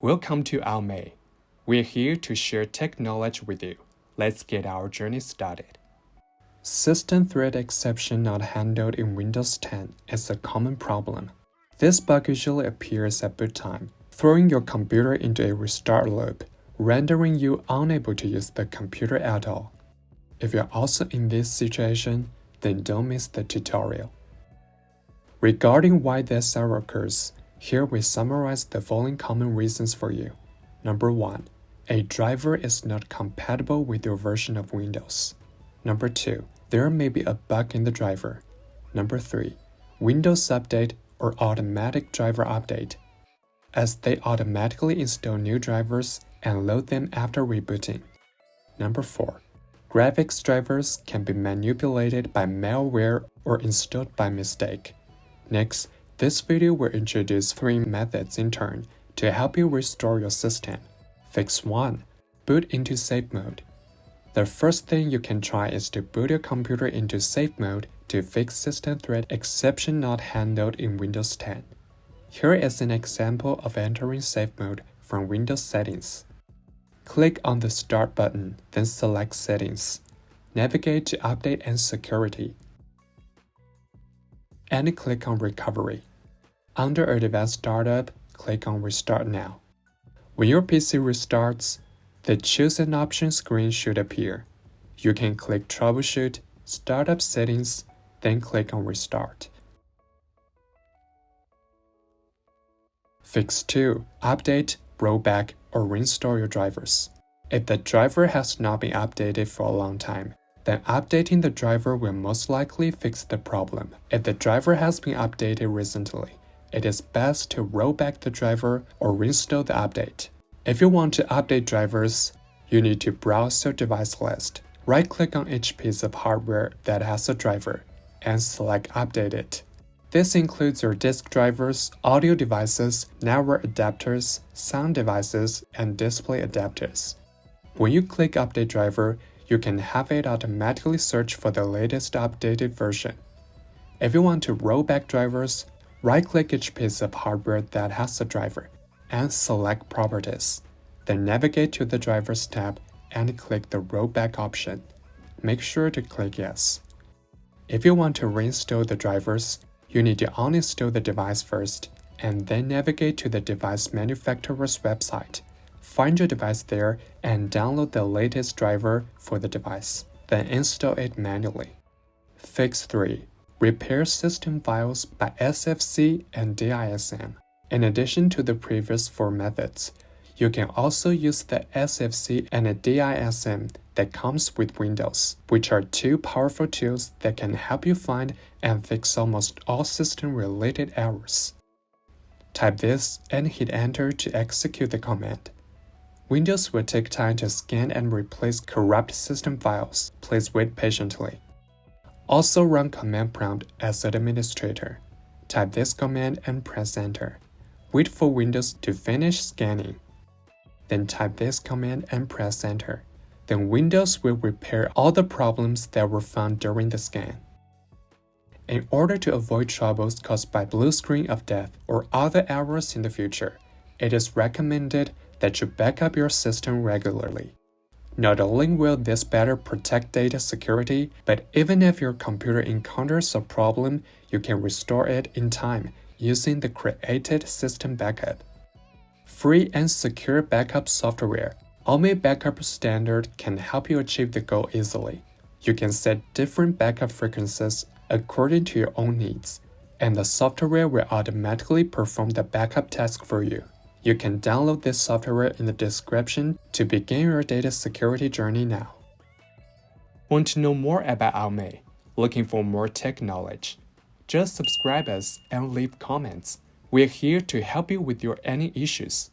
Welcome to May. We're here to share tech knowledge with you. Let's get our journey started. System thread exception not handled in Windows 10 is a common problem. This bug usually appears at boot time, throwing your computer into a restart loop, rendering you unable to use the computer at all. If you're also in this situation, then don't miss the tutorial. Regarding why this error occurs, here we summarize the following common reasons for you. Number 1. A driver is not compatible with your version of Windows. Number 2. There may be a bug in the driver. Number 3. Windows Update or automatic driver update, as they automatically install new drivers and load them after rebooting. Number 4. Graphics drivers can be manipulated by malware or installed by mistake. Next, this video will introduce 3 methods in turn to help you restore your system. Fix 1. Boot into safe mode. The first thing you can try is to boot your computer into safe mode to fix system thread exception not handled in Windows 10. Here is an example of entering safe mode from Windows Settings. Click on the Start button, then select Settings. Navigate to Update and Security, and click on Recovery. Under Advanced Startup, click on Restart Now. When your PC restarts, the Choose an Option screen should appear. You can click Troubleshoot, Startup Settings, then click on Restart. Fix 2. Update, rollback, or reinstall your drivers. If the driver has not been updated for a long time, then updating the driver will most likely fix the problem. If the driver has been updated recently, it is best to roll back the driver or reinstall the update. If you want to update drivers, you need to browse your device list. Right-click on each piece of hardware that has a driver and select Update It. This includes your disk drivers, audio devices, network adapters, sound devices, and display adapters. When you click Update Driver, you can have it automatically search for the latest updated version. If you want to roll back drivers, right-click each piece of hardware that has a driver and select Properties. Then navigate to the Drivers tab and click the Rollback option. Make sure to click Yes. If you want to reinstall the drivers, you need to uninstall the device first and then navigate to the device manufacturer's website. Find your device there and download the latest driver for the device. Then install it manually. Fix 3. Repair system files by SFC and DISM. In addition to the previous 4 methods, you can also use the SFC and the DISM that comes with Windows, which are 2 powerful tools that can help you find and fix almost all system-related errors. Type this and hit Enter to execute the command. Windows will take time to scan and replace corrupt system files. Please wait patiently. Also run command prompt as administrator. Type this command and press Enter. Wait for Windows to finish scanning. Then type this command and press Enter. Then Windows will repair all the problems that were found during the scan. In order to avoid troubles caused by blue screen of death or other errors in the future, it is recommended that you back up your system regularly. Not only will this better protect data security, but even if your computer encounters a problem, you can restore it in time using the created system backup. Free and secure backup software, May Backup Standard can help you achieve the goal easily. You can set different backup frequencies according to your own needs, and the software will automatically perform the backup task for you. You can download this software in the description to begin your data security journey now. Want to know more about May? Looking for more tech knowledge? Just subscribe us and leave comments. We're here to help you with your any issues.